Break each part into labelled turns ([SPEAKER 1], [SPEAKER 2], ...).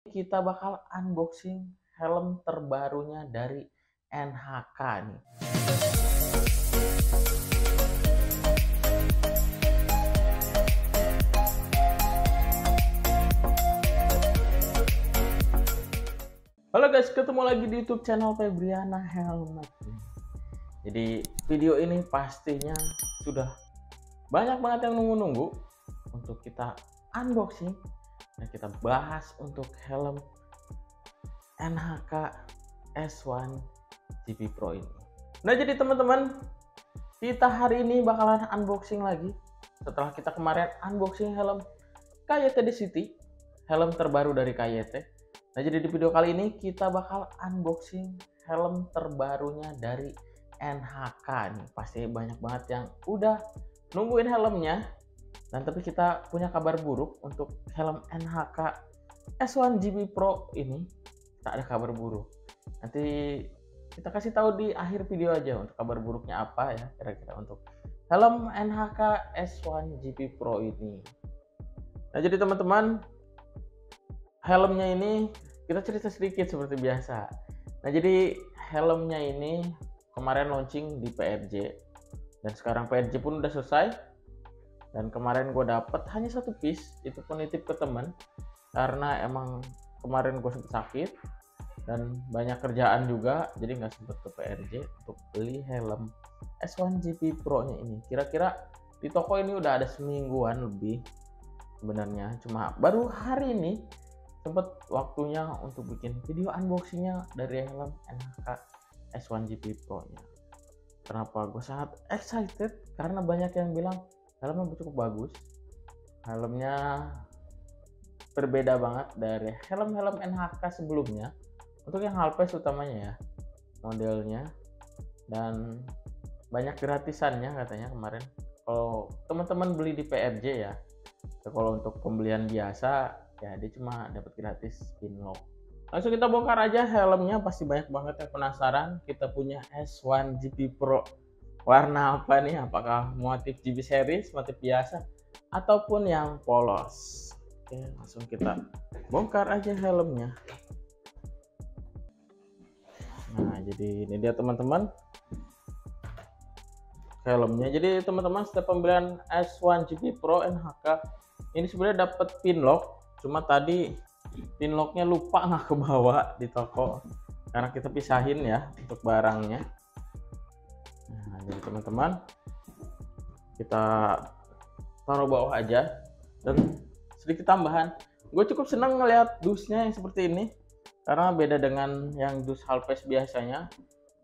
[SPEAKER 1] Kita bakal unboxing helm terbarunya dari NHK nih. Halo guys, ketemu lagi di YouTube channel Febriana Helmet. Jadi video ini pastinya sudah banyak banget yang nunggu-nunggu untuk kita unboxing dan kita bahas untuk helm NHK S1 GP Pro ini. Nah jadi teman-teman, kita hari ini bakalan unboxing lagi setelah kita kemarin unboxing helm KYT City, helm terbaru dari KYT. Nah jadi di video kali ini kita bakal unboxing helm terbarunya dari NHK nih. Pasti banyak banget yang udah nungguin helmnya. Dan tapi kita punya kabar buruk untuk helm NHK S1 GP Pro ini. Tak ada kabar buruk. Nanti kita kasih tahu di akhir video aja untuk kabar buruknya apa ya kira-kira untuk helm NHK S1 GP Pro ini. Nah jadi teman-teman, helmnya ini kita cerita sedikit seperti biasa. Nah jadi helmnya ini kemarin launching di PRJ dan sekarang PRJ pun udah selesai. Dan kemarin gue dapet hanya satu piece, itu pun nitip ke temen karena emang kemarin gue sempet sakit dan banyak kerjaan juga, jadi nggak sempet ke PRJ untuk beli helm S1 GP Pro nya ini. Kira-kira di toko ini udah ada semingguan lebih sebenarnya, cuma baru hari ini sempet waktunya untuk bikin video unboxingnya dari helm NHK S1 GP Pro nya. Kenapa gue sangat excited? Karena banyak yang bilang helmnya cukup bagus, helmnya berbeda banget dari helm-helm NHK sebelumnya untuk yang halpes utamanya ya modelnya, dan banyak gratisannya katanya kemarin kalau teman-teman beli di PRJ ya. Kalau untuk pembelian biasa ya dia cuma dapat gratis pin lock. Langsung kita bongkar aja helmnya, pasti banyak banget yang penasaran. Kita punya S1 GP Pro warna apa nih, apakah motif GB series, motif biasa ataupun yang polos. Oke, langsung kita bongkar aja helmnya. Nah jadi ini dia teman-teman helmnya. Jadi teman-teman, setiap pembelian S1 GP Pro NHK ini sebenarnya dapat pin lock, cuma tadi pin locknya lupa nggak kebawa di toko karena kita pisahin ya untuk barangnya. Nah jadi teman-teman, kita taruh bawah aja. Dan sedikit tambahan, gue cukup senang ngelihat dusnya yang seperti ini karena beda dengan yang dus halpes biasanya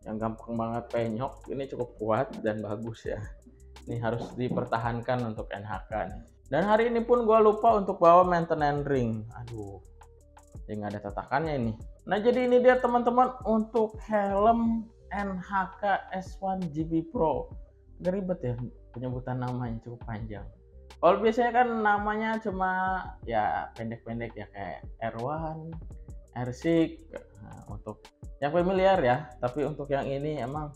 [SPEAKER 1] yang gampang banget penyok. Ini cukup kuat dan bagus ya. Ini harus dipertahankan untuk NHK nih. Dan hari ini pun gue lupa untuk bawa maintenance ring. Aduh, ya nggak ada tatakannya ini. Nah jadi ini dia teman-teman untuk helm NHK S1 GP Pro. Gak ribet ya penyebutan namanya, cukup panjang. Kalau biasanya kan namanya cuma ya pendek-pendek ya, kayak R1, R6 untuk yang familiar ya. Tapi untuk yang ini emang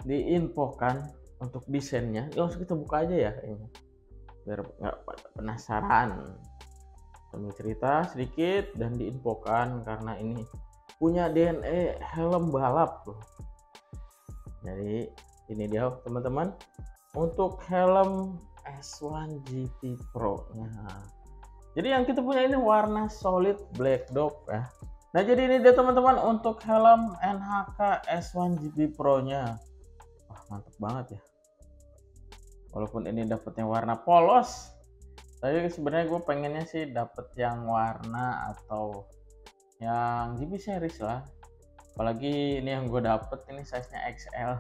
[SPEAKER 1] diinfokan untuk desainnya. Langsung kita buka aja ya ini, biar nggak penasaran. Kami cerita sedikit dan diinfokan karena ini punya DNA helm balap loh. Jadi ini dia teman-teman untuk helm S1 GP Pro nya. Jadi yang kita punya ini warna solid black dog ya. Nah jadi ini dia teman-teman untuk helm NHK S1 GP Pro nya. Wah mantap banget ya. Walaupun ini dapetnya warna polos, tapi sebenarnya gue pengennya sih dapet yang warna atau yang GB series lah. Apalagi ini yang gue dapet ini size nya XL.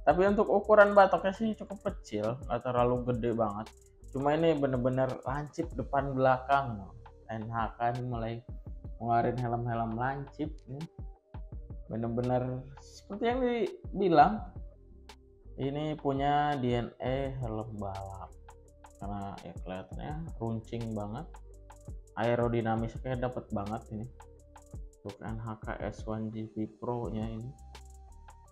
[SPEAKER 1] Tapi untuk ukuran batoknya sih cukup kecil, nggak terlalu gede banget. Cuma ini bener-bener lancip depan belakang. NHK ini mulai ngeluarin helm-helm lancip nih. Bener-bener seperti yang dibilang, ini punya DNA helm balap. Karena ya kelihatannya runcing banget, aerodinamisnya dapat banget ini untuk NHK S1 GP Pro nya ini.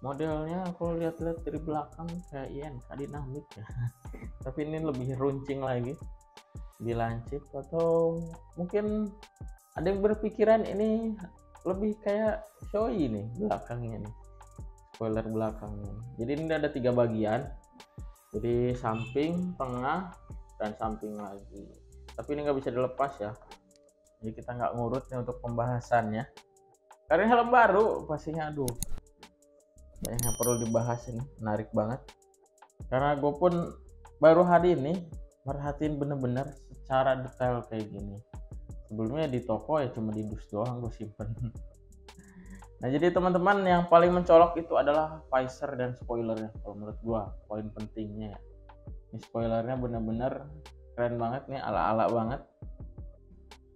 [SPEAKER 1] Modelnya kalau lihat-lihat dari belakang kayak INK dinamik ya, tapi ini lebih runcing lagi, lebih lancip, atau mungkin Ada yang berpikiran ini lebih kayak Shoei nih belakangnya nih, spoiler belakangnya. Jadi ini ada 3 bagian, jadi samping, tengah, dan samping lagi. Tapi ini nggak bisa dilepas ya, jadi kita nggak ngurut nih untuk pembahasannya. Karena helm baru pastinya, aduh banyak yang perlu dibahas, ini menarik banget. Karena gue pun baru hari ini merhatiin bener-bener secara detail kayak gini. Sebelumnya di toko ya cuma di dus doang gue simpen. Nah jadi teman-teman, yang paling mencolok itu adalah visor dan spoilernya. Kalau menurut gue poin pentingnya ya. Ini spoilernya bener-bener keren banget nih, ala-ala banget.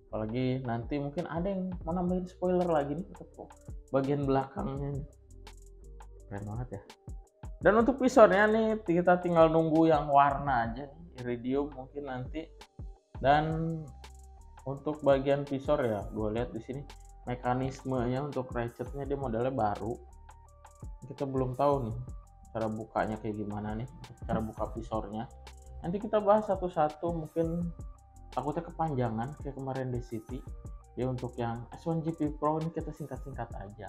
[SPEAKER 1] Apalagi nanti mungkin ada yang mau nambahin spoiler lagi nih untuk bagian belakangnya. Keren banget ya. Dan untuk visornya nih kita tinggal nunggu yang warna aja nih, iridium mungkin nanti. Dan untuk bagian visor ya, gue lihat di sini mekanismenya untuk ratchetnya dia modelnya baru. Kita belum tahu nih cara bukanya kayak gimana nih, cara buka visornya. Nanti kita bahas satu-satu, mungkin takutnya kepanjangan kayak kemarin di City. Ya untuk yang S1 GP Pro ini kita singkat-singkat aja.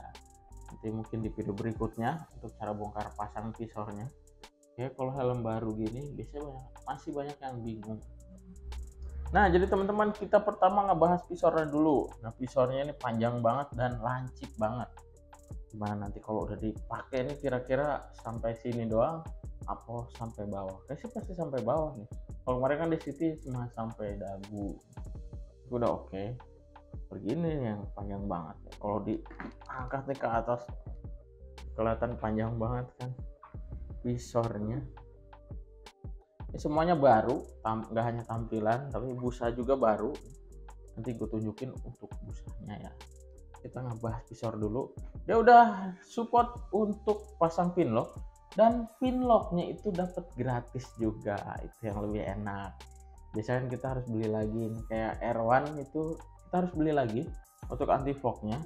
[SPEAKER 1] Nanti mungkin di video berikutnya untuk cara bongkar pasang visornya. Ya kalau helm baru gini biasanya masih banyak yang bingung. Nah jadi teman-teman, kita pertama ngebahas visornya dulu. Nah visornya ini panjang banget dan lancip banget. Gimana nanti kalau udah dipakai nih, kira-kira sampai sini doang apa sampai bawah? Kayaknya sih pasti sampai bawah nih. Kalau kemarin kan di City cuma sampai dagu, itu udah oke. Begini yang panjang banget. Kalau diangkat nih ke atas kelihatan panjang banget kan visornya. Ini semuanya baru, nggak hanya tampilan tapi busa juga baru. Nanti gue tunjukin untuk busanya ya. Kita ngebahas visor dulu. Dia udah support untuk pasang pin lock, dan pin locknya itu dapat gratis juga. Itu yang lebih enak. Biasanya kita harus beli lagi, kayak R1 itu kita harus beli lagi untuk anti fognya.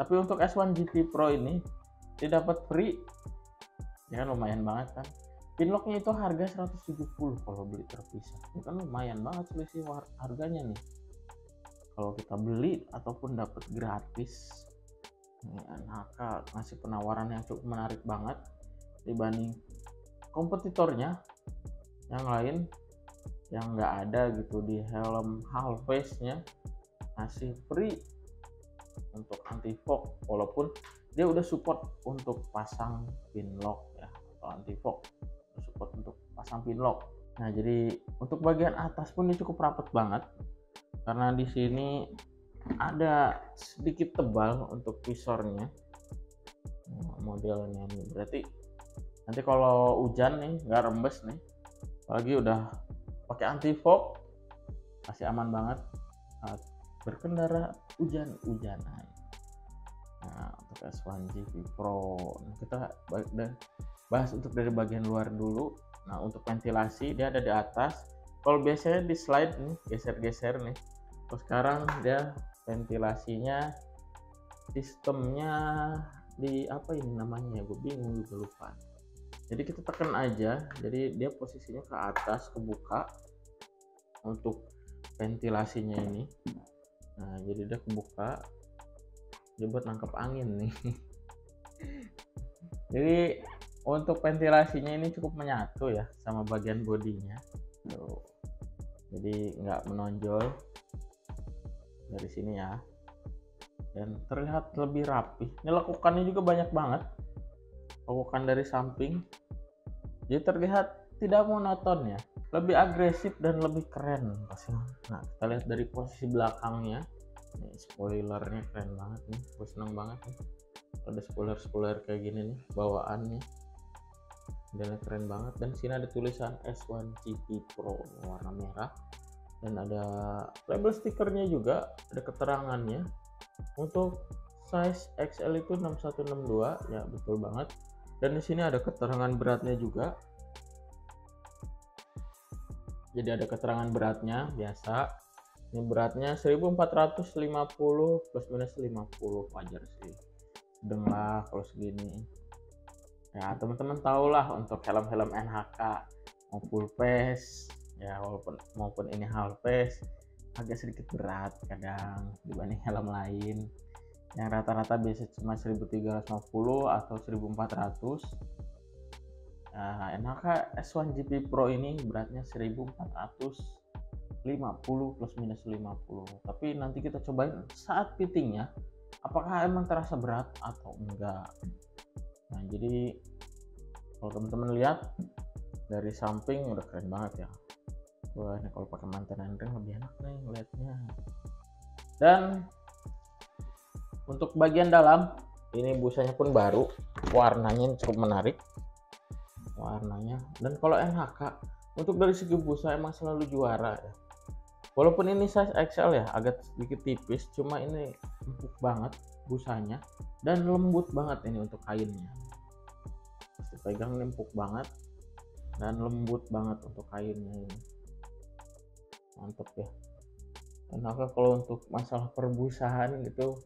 [SPEAKER 1] Tapi untuk S1 GP Pro ini dia dapat free. Ya kan lumayan banget kan. Pin locknya itu harga 170 kalau beli terpisah. Itu kan lumayan banget selisih harganya nih. Kalau kita beli ataupun dapat gratis. NHK ngasih penawaran yang cukup menarik banget dibanding kompetitornya yang lain yang nggak ada gitu. Di helm half face nya ngasih free untuk anti fog, walaupun dia udah support untuk pasang pin lock ya, atau anti fog support untuk pasang pin lock. Nah jadi untuk bagian atas pun dia cukup rapat banget, karena di sini ada sedikit tebal untuk visornya. Modelnya nih berarti nanti kalau hujan nih nggak rembes nih, apalagi udah pakai anti fog, masih aman banget saat berkendara hujan-hujanan. Nah untuk S1 GP Pro kita bahas untuk dari bagian luar dulu. Nah untuk ventilasi dia ada di atas. Kalau biasanya di slide nih geser-geser nih, terus sekarang dia ventilasinya sistemnya di apa ini namanya ya, gue bingung juga lupa. Jadi kita tekan aja, jadi dia posisinya ke atas kebuka untuk ventilasinya ini. Nah jadi dia kebuka, dia buat nangkep angin nih. Jadi untuk ventilasinya ini cukup menyatu ya sama bagian bodinya. Tuh. Jadi nggak menonjol dari sini ya, dan terlihat lebih rapi. Ini lekukannya juga banyak banget, lekukan dari samping, jadi terlihat tidak monoton ya, lebih agresif dan lebih keren pasti. Nah kita lihat dari posisi belakangnya, ini spoilernya keren banget nih, gue seneng banget nih ada spoiler kayak gini nih bawaannya, modelnya keren banget. Dan sini ada tulisan S1 GP Pro warna merah, dan ada label stikernya juga, ada keterangannya. Untuk size XL itu 6162 ya, betul banget. Dan di sini ada keterangan beratnya juga. Jadi ada keterangan beratnya biasa. Ini beratnya 1450 plus minus 50, wajar sih. Sedang lah kalau segini. Ya teman-teman tahulah untuk helm-helm NHK mau full face ya, maupun ini half face, agak sedikit berat kadang dibanding helm lain yang rata-rata biasa cuma 1350 atau 1400. NHK S1 GP Pro ini beratnya 1450 plus minus 50. Tapi nanti kita cobain saat fittingnya apakah emang terasa berat atau enggak. Nah, jadi kalau teman-teman lihat dari samping udah keren banget ya. Wah, ini kalau pakai mantenan ring lebih enak nih ngeliatnya. Dan untuk bagian dalam ini busanya pun baru, warnanya cukup menarik warnanya. Dan kalau NHK untuk dari segi busa emang selalu juara ya. Walaupun ini size XL ya, agak sedikit tipis, cuma ini empuk banget busanya dan lembut banget ini untuk kainnya. Pasti pegang empuk banget dan lembut banget untuk kainnya ini. Mantep ya. NHK kalau untuk masalah perbusahan gitu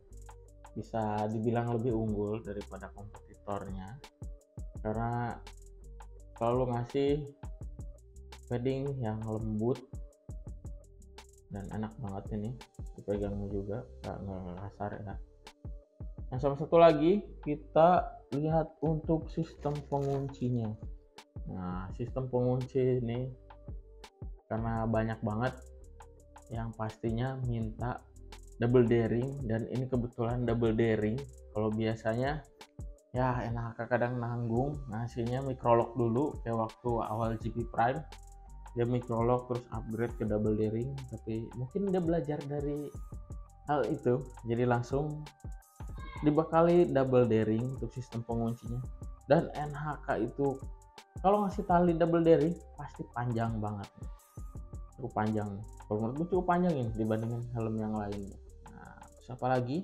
[SPEAKER 1] bisa dibilang lebih unggul daripada kompetitornya, karena selalu ngasih padding yang lembut dan enak banget ini dipegangnya juga, nggak kasar ya. Yang sama satu lagi kita lihat untuk sistem penguncinya. Nah, sistem pengunci ini karena banyak banget yang pastinya minta double daring, dan ini kebetulan double daring. Kalau biasanya ya NHK kadang nanggung ngasihnya microlock dulu kayak waktu awal GP Prime, dia microlock terus upgrade ke double daring, tapi mungkin dia belajar dari hal itu jadi langsung dibekali double daring untuk sistem penguncinya. Dan NHK itu kalau ngasih tali double daring pasti panjang banget, cukup panjang. Kalau menurut gue cukup panjang ini dibandingin helm yang lainnya. Nah, siapa lagi?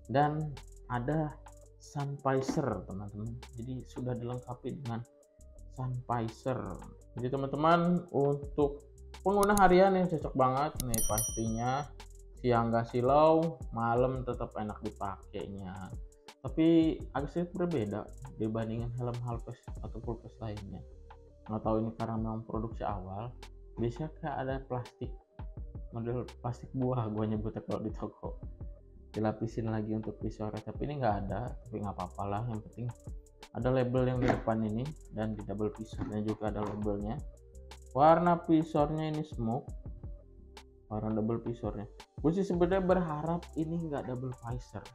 [SPEAKER 1] Dan ada sun visor teman-teman, jadi sudah dilengkapi dengan sun visor. Jadi teman-teman untuk pengguna harian yang cocok banget nih, pastinya siang gak silau, malam tetap enak dipakainya. Tapi agak sedikit berbeda dibandingin helm halves atau fullface lainnya. Nggak tahu ini karena memang produksi awal, biasanya kayak ada plastik, model plastik buah gue nyebutnya kalau di toko, dilapisin lagi untuk visornya, tapi ini nggak ada. Tapi nggak apa-apa lah, yang penting ada label yang di depan ini, dan di double visornya juga ada labelnya. Warna visornya ini smoke, warna double visornya. Gue sih sebenarnya berharap ini nggak double visor.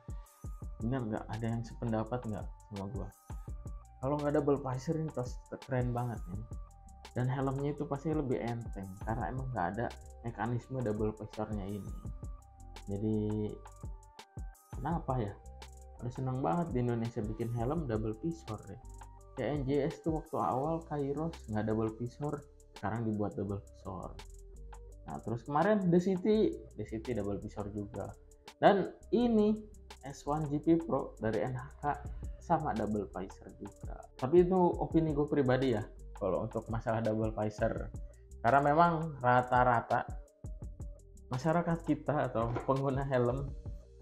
[SPEAKER 1] Bener nggak? Ada yang sependapat nggak sama gue? Kalau nggak double visor ini pasti keren banget ini. Dan helmnya itu pasti lebih enteng karena emang nggak ada mekanisme double visornya ini. Jadi kenapa ya? Udah senang banget di Indonesia bikin helm double visor ya. Kayak NJS tuh waktu awal Kairos nggak double visor, sekarang dibuat double visor. Nah terus kemarin The City double visor juga. Dan ini S1 GP Pro dari NHK sama double visor juga. Tapi itu opini gue pribadi ya kalau untuk masalah double visor, karena memang rata-rata masyarakat kita atau pengguna helm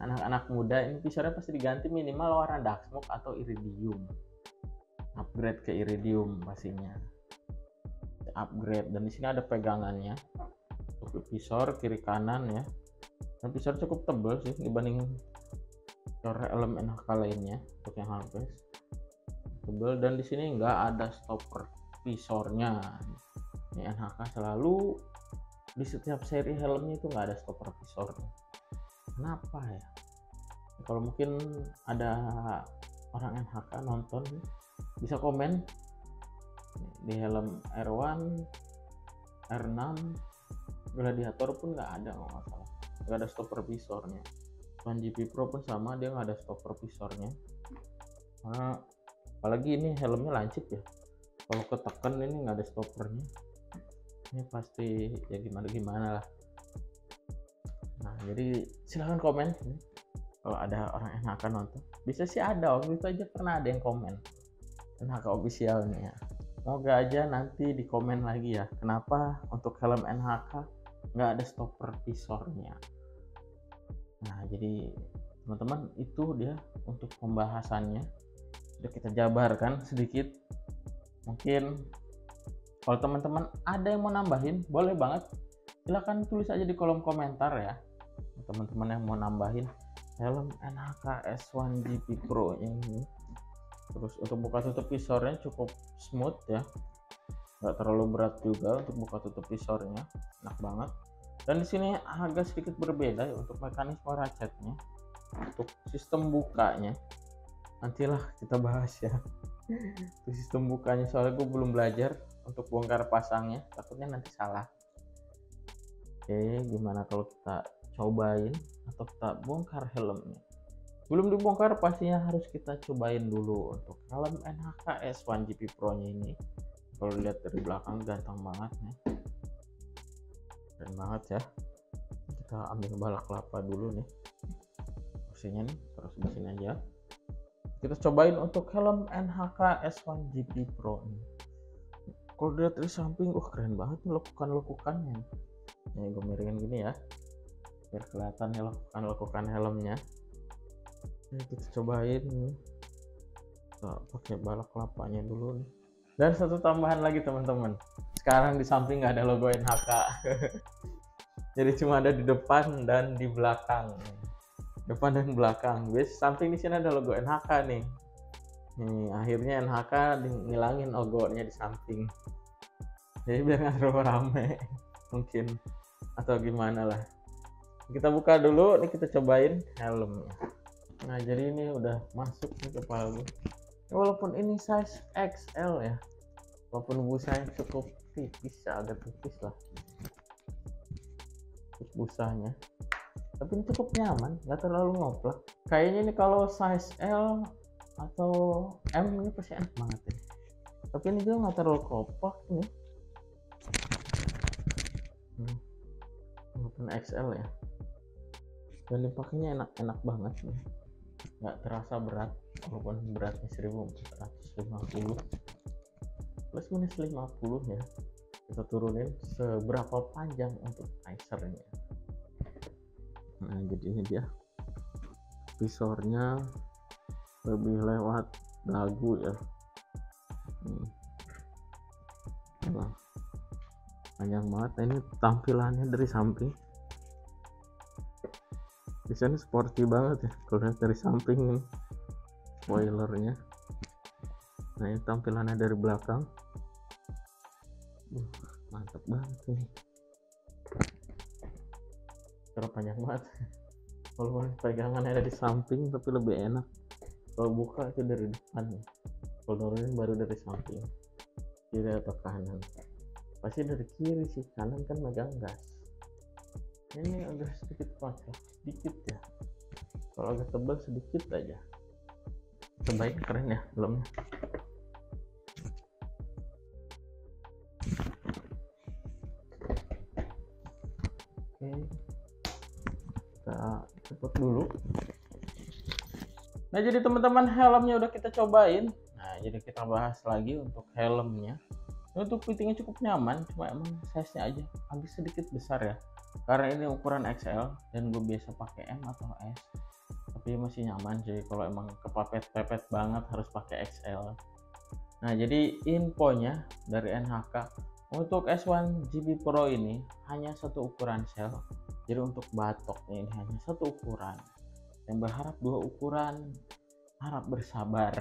[SPEAKER 1] anak-anak muda ini visornya pasti diganti minimal warna dark smoke atau iridium, upgrade ke iridium pastinya, upgrade. Dan di sini ada pegangannya untuk visor kiri kanan ya, dan visor cukup tebal sih dibanding visor helm NHK lainnya untuk yang halves, tebal. Dan di sini nggak ada stopper visornya. Ini NHK selalu di setiap seri helmnya itu nggak ada stopper visornya. Kenapa ya? Kalau mungkin ada orang NHK nonton bisa komen di helm R1, R6, Gladiator pun nggak ada, nggak masalah, nggak ada stopper visornya. S1 GP Pro pun sama, dia nggak ada stopper visornya. Nah, apalagi ini helmnya lancip ya, kalau ketekan ini nggak ada stoppernya, ini pasti ya gimana lah. Nah jadi silahkan komen kalau ada orang NHK nonton. Bisa sih ada, waktu itu aja pernah ada yang komen NHK officialnya. Semoga aja nanti di komen lagi ya, kenapa untuk helm NHK nggak ada stopper visornya. Nah jadi teman-teman itu dia untuk pembahasannya, sudah kita jabarkan sedikit. Mungkin kalau teman-teman ada yang mau nambahin boleh banget silahkan tulis aja di kolom komentar ya teman-teman yang mau nambahin helm NHK S1 GP Pro ini. Terus untuk buka tutup visornya cukup smooth ya, nggak terlalu berat juga untuk buka tutup visornya, enak banget. Dan di sini agak sedikit berbeda ya untuk mekanisme ratchetnya. Untuk sistem bukanya nantilah kita bahas ya. Untuk sistem bukanya soalnya gue belum belajar untuk bongkar pasangnya, takutnya nanti salah. Oke, gimana kalau kita cobain atau kita bongkar helmnya? Belum dibongkar pastinya harus kita cobain dulu untuk helm NHK S1 GP Pro nya ini. Kalau lihat dari belakang ganteng banget nih, keren banget ya. Kita ambil balak kelapa dulu nih kursinya nih, terus di sini aja kita cobain untuk helm NHK S1 GP Pro nih. Kalau lihat dari samping, keren banget nih lekukan-lekukannya. Nih gue miringin gini ya biar kelihatan ya lekukan helmnya. Ini kita cobain nih, kita pakai balak kelapanya dulu nih. Dan satu tambahan lagi teman-teman, sekarang di samping nggak ada logo NHK. Jadi cuma ada di depan dan di belakang, depan dan belakang. Biasa samping di sini ada logo NHK nih. Nih akhirnya NHK ngilangin logonya di samping, jadi biar nggak terlalu rame mungkin atau gimana lah. Kita buka dulu nih, kita cobain helmnya. Nah jadi ini udah masuk ke kepala gue. Walaupun ini size XL ya, walaupun busanya cukup tipis, agak tipis lah busanya, tapi ini cukup nyaman, nggak terlalu ngoplak. Kayaknya ini kalau size L atau M ini pasti enak banget ya. Tapi ini juga nggak terlalu kompak nih, walaupun XL ya. Dan dipakainya enak-enak banget nih, nggak terasa berat walaupun beratnya 1450 plus minus 50 ya. Kita turunin seberapa panjang untuk visornya. Nah jadi ini dia visornya, lebih lewat dagu ya. Nah, panjang banget. Nah, ini tampilannya dari samping. Di sini sporty banget ya kalau lihat dari samping nih spoilernya. Nah ini tampilannya dari belakang, mantap banget nih. Terus panjang banget. Walaupun pegangan ada di samping tapi lebih enak kalau buka itu dari depan ya. Kalau nurunin baru dari samping, kiri atau kanan. Pasti dari kiri sih, kanan kan megang gas. Ini agak sedikit kotor, sedikit ya. Kalau agak tebal sedikit aja. Terbaik, keren ya belumnya. Oke, kita cepet dulu. Nah jadi teman-teman, helmnya udah kita cobain. Nah jadi kita bahas lagi untuk helmnya. Untuk fittingnya cukup nyaman, cuma emang size nya aja agak sedikit besar ya, karena ini ukuran XL dan gue biasa pakai M atau S, tapi masih nyaman sih. Kalau emang kepepet-pepet banget harus pakai XL. Nah jadi infonya dari NHK untuk S1 GP Pro ini hanya satu ukuran shell. Jadi untuk batoknya ini hanya satu ukuran. Yang berharap dua ukuran, harap bersabar.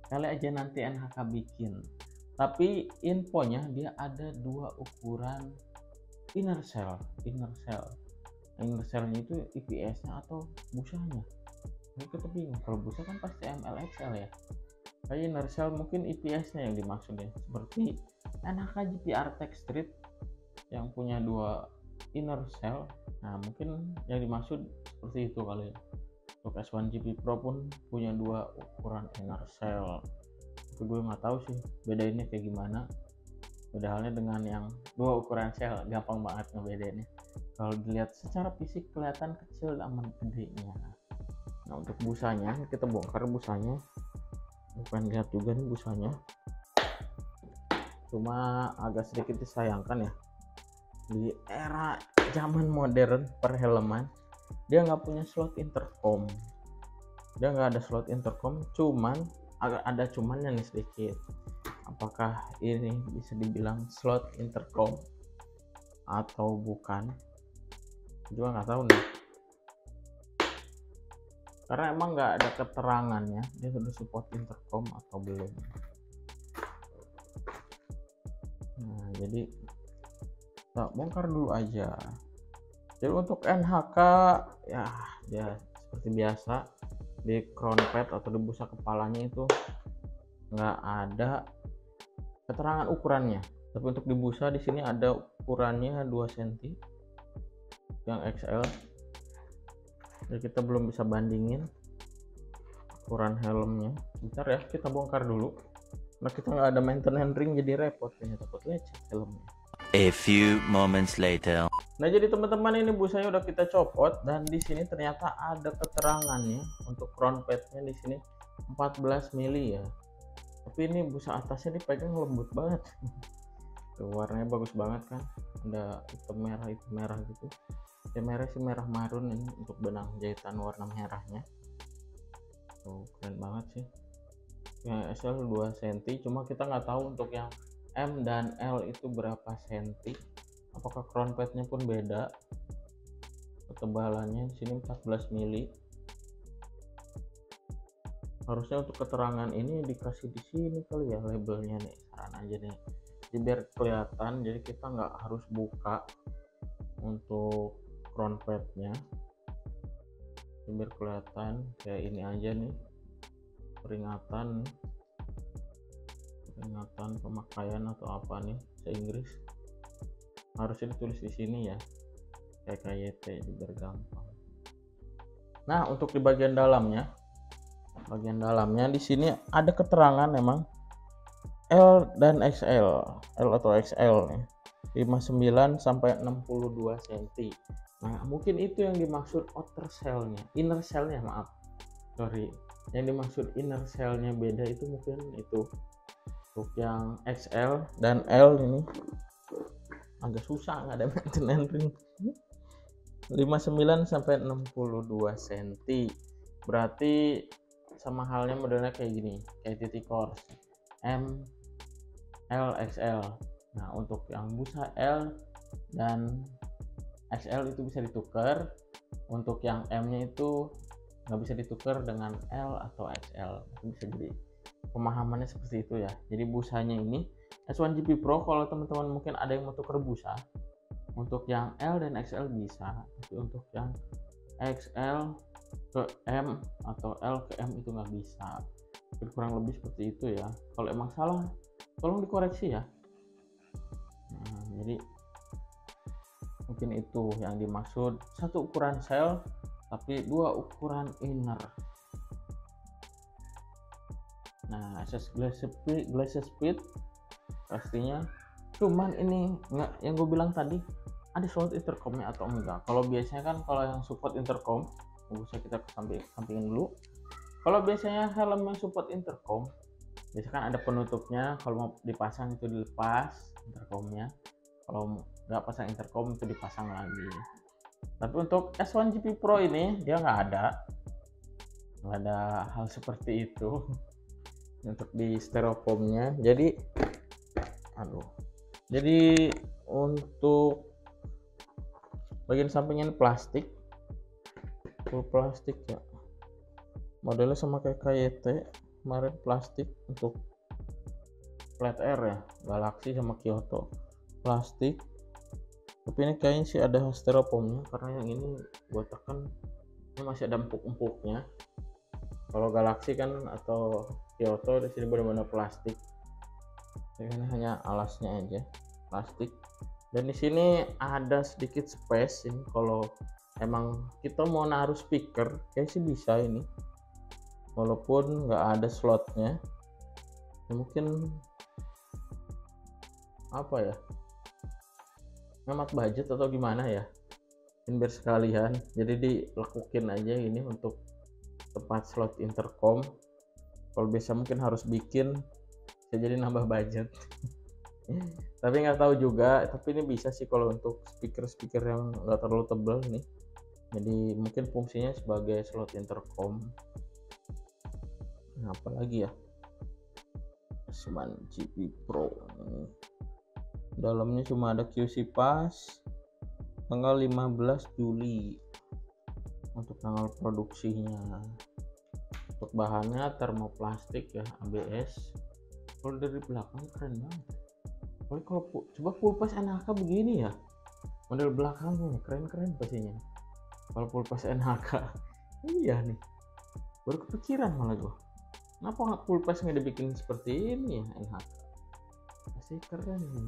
[SPEAKER 1] Kali aja nanti NHK bikin. Tapi infonya dia ada dua ukuran inner shell. Inner shellnya itu IPS-nya atau busanya. Ini kita bingung, kalau busa kan pasti MLXL ya. Kayak inner shell mungkin IPS-nya yang dimaksud ya. Seperti NHK GPR Tech Street yang punya dua inner shell. Nah mungkin yang dimaksud seperti itu kali ya. Untuk S1 GP Pro pun punya dua ukuran inner shell. Itu gue nggak tahu sih bedainnya kayak gimana. Beda halnya dengan yang dua ukuran shell, gampang banget ngebedainnya. Kalau dilihat secara fisik kelihatan kecil aman gedenya. Nah untuk busanya kita bongkar busanya. Bukan lihat juga nih busanya. Cuma agak sedikit disayangkan ya, di era zaman modern perhelman dia nggak punya slot intercom. Dia nggak ada slot intercom, cuman agak ada cumannya nih sedikit. Apakah ini bisa dibilang slot intercom? atau bukan, juga nggak tahu nih, karena emang nggak ada keterangannya dia sudah support intercom atau belum. Nah, jadi kita bongkar dulu aja. Jadi untuk NHK ya dia seperti biasa di crown pad atau di busa kepalanya itu nggak ada keterangan ukurannya, tapi untuk di busa di sini ada ukurannya 2 cm yang XL. Jadi kita belum bisa bandingin ukuran helmnya. Bentar ya, kita bongkar dulu. Nah, kita nggak ada maintenance ring jadi repot, ini takut lecet helmnya.
[SPEAKER 2] A few moments later.
[SPEAKER 1] Nah, jadi teman-teman ini busanya udah kita copot dan di sini ternyata ada keterangannya untuk crown padnya di sini 14 mili ya. Tapi ini busa atasnya dipegang lembut banget. Tuh, warnanya bagus banget kan, ada hitam merah gitu. Ya merah sih merah marun ini untuk benang jahitan warna merahnya. Tuh keren banget sih. Yang SL 2 cm, cuma kita nggak tahu untuk yang M dan L itu berapa senti. Apakah crown padnya pun beda? Ketebalannya di sini 14 mili. Harusnya untuk keterangan ini dikasih di sini kali ya labelnya nih, saran aja nih. Jadi biar kelihatan, jadi kita nggak harus buka untuk crown padnya. Biar kelihatan kayak ini aja nih, peringatan pemakaian atau apa nih bahasa Inggris, harusnya ditulis di sini ya kayak KYT biar gampang. Nah, untuk di bagian dalamnya di sini ada keterangan memang L dan XL, L atau XL nih, 59 sampai 62 cm. Nah, mungkin itu yang dimaksud outer cell-nya, inner cell-nya yang dimaksud inner cell-nya beda itu mungkin itu. Untuk yang XL dan L ini agak susah, nggak ada maintenance ring. 59 sampai 62 cm, berarti sama halnya modelnya kayak gini, kayak titik course M, L, XL. Nah, untuk yang busa L dan XL itu bisa ditukar, untuk yang M nya itu nggak bisa ditukar dengan L atau XL. Itu bisa jadi pemahamannya seperti itu ya. Jadi busanya ini S1GP Pro, kalau teman-teman mungkin ada yang mau tukar busa, untuk yang L dan XL bisa, tapi untuk yang XL ke M atau L ke M itu nggak bisa. Jadi kurang lebih seperti itu ya. Kalau emang salah tolong dikoreksi ya. Nah, jadi mungkin itu yang dimaksud, satu ukuran cell tapi dua ukuran inner. Nah, access glass speed pastinya, cuman ini nggak, yang gue bilang tadi ada slot intercomnya atau enggak. Kalau biasanya kan kalau yang support intercom, bisa kita sampingin dulu. Kalau biasanya helm yang support intercom biasanya kan ada penutupnya, kalau mau dipasang itu dilepas intercomnya, kalau nggak pasang intercom itu dipasang lagi. Tapi untuk S1GP Pro ini dia nggak ada hal seperti itu untuk di styrofoamnya. Jadi untuk bagian sampingnya ini plastik, full plastik ya, modelnya sama kayak KYT kemarin, plastik. Untuk Flat Air ya, Galaxy sama Kyoto plastik, tapi ini kayaknya sih ada styrofoamnya, karena yang ini gua tekan ini masih ada empuk-empuknya. Kalau Galaxy kan atau Kyoto di sini benar-benar plastik, ini hanya alasnya aja plastik. Dan di sini ada sedikit space ini, kalau emang kita mau naruh speaker kayak sih bisa ini, walaupun nggak ada slotnya ya, mungkin apa ya, hemat budget atau gimana ya, biar sekalian jadi dilekukin aja ini untuk tempat slot intercom. Kalau biasa mungkin harus bikin, jadi nambah budget. Tapi nggak tahu juga, tapi ini bisa sih kalau untuk speaker yang nggak terlalu tebal nih, jadi mungkin fungsinya sebagai slot intercom. Nah, apalagi ya S1GP Pro ini Dalamnya cuma ada QC Pass tanggal 15 Juli untuk tanggal produksinya. Untuk bahannya termoplastik ya, ABS. Kalau dari belakang keren banget. Kalau coba full pass NHK begini ya, model belakangnya keren-keren pastinya. Kalau full pass NHK, iya nih, baru kepikiran malah gue. Kenapa nggak full pass nggak dibikin seperti ini ya NHK? Pasti keren nih.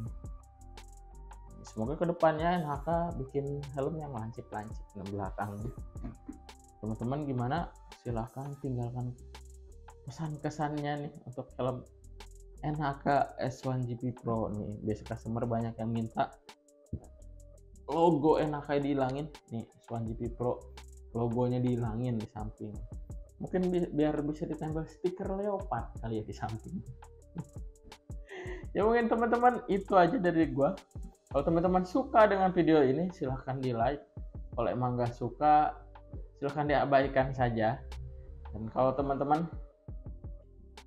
[SPEAKER 1] Semoga kedepannya NHK bikin helm yang lancip-lancip di belakang. Teman-teman gimana? Silahkan tinggalkan pesan-kesannya nih untuk helm NHK S1GP Pro nih. Biasa customer banyak yang minta logo NHK dihilangin nih, S1GP Pro logonya dihilangin di samping. Mungkin biar bisa ditempel stiker leopard kali ya di samping. Ya mungkin teman-teman itu aja dari gua. Kalau teman-teman suka dengan video ini silahkan di like. Kalau emang nggak suka silahkan diabaikan saja. Dan kalau teman-teman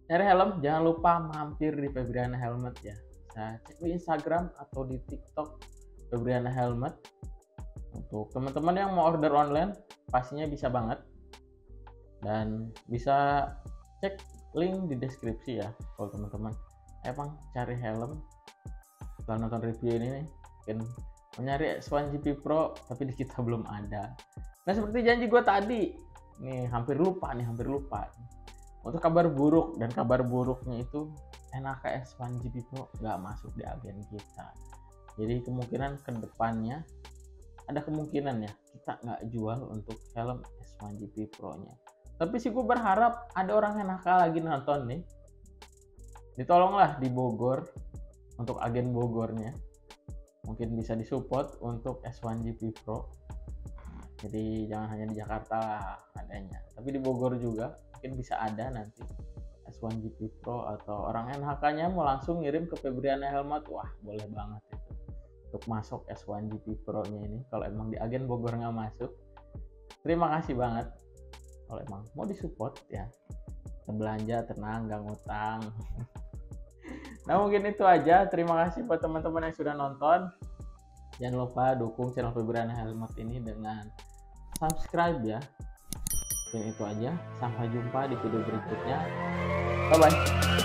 [SPEAKER 1] nyari helm, jangan lupa mampir di Febriana Helmet ya. Bisa cek di Instagram atau di TikTok Febriana Helmet. Untuk teman-teman yang mau order online, pastinya bisa banget. Dan bisa cek link di deskripsi ya. Kalau teman-teman emang cari helm, setelah nonton review ini nih, mungkin mencari S1GP Pro tapi di kita belum ada. Nah seperti janji gue tadi, nih hampir lupa. Untuk kabar buruk, dan kabar buruknya itu NHK S1GP Pro nggak masuk di agen kita. Jadi kemungkinan kedepannya ada kemungkinan ya kita nggak jual untuk helm S1GP Pro nya. Tapi sih gue berharap ada orang NHK lagi nonton nih, ditolonglah di Bogor untuk agen Bogornya, mungkin bisa disupport untuk S1GP Pro. Jadi jangan hanya di Jakarta lah adanya, tapi di Bogor juga mungkin bisa ada nanti S1GP Pro, atau orang NHK-nya mau langsung ngirim ke Febriana Helmet. Wah boleh banget itu untuk masuk S1GP Pro-nya ini. Kalau emang di agen Bogor nggak masuk, terima kasih banget. Kalau emang mau disupport ya, belanja tenang, nggak ngutang. Nah mungkin itu aja. Terima kasih buat teman-teman yang sudah nonton. Jangan lupa dukung channel Febriana Helmet ini dengan subscribe ya. Mungkin itu aja. Sampai jumpa di video berikutnya. Bye bye.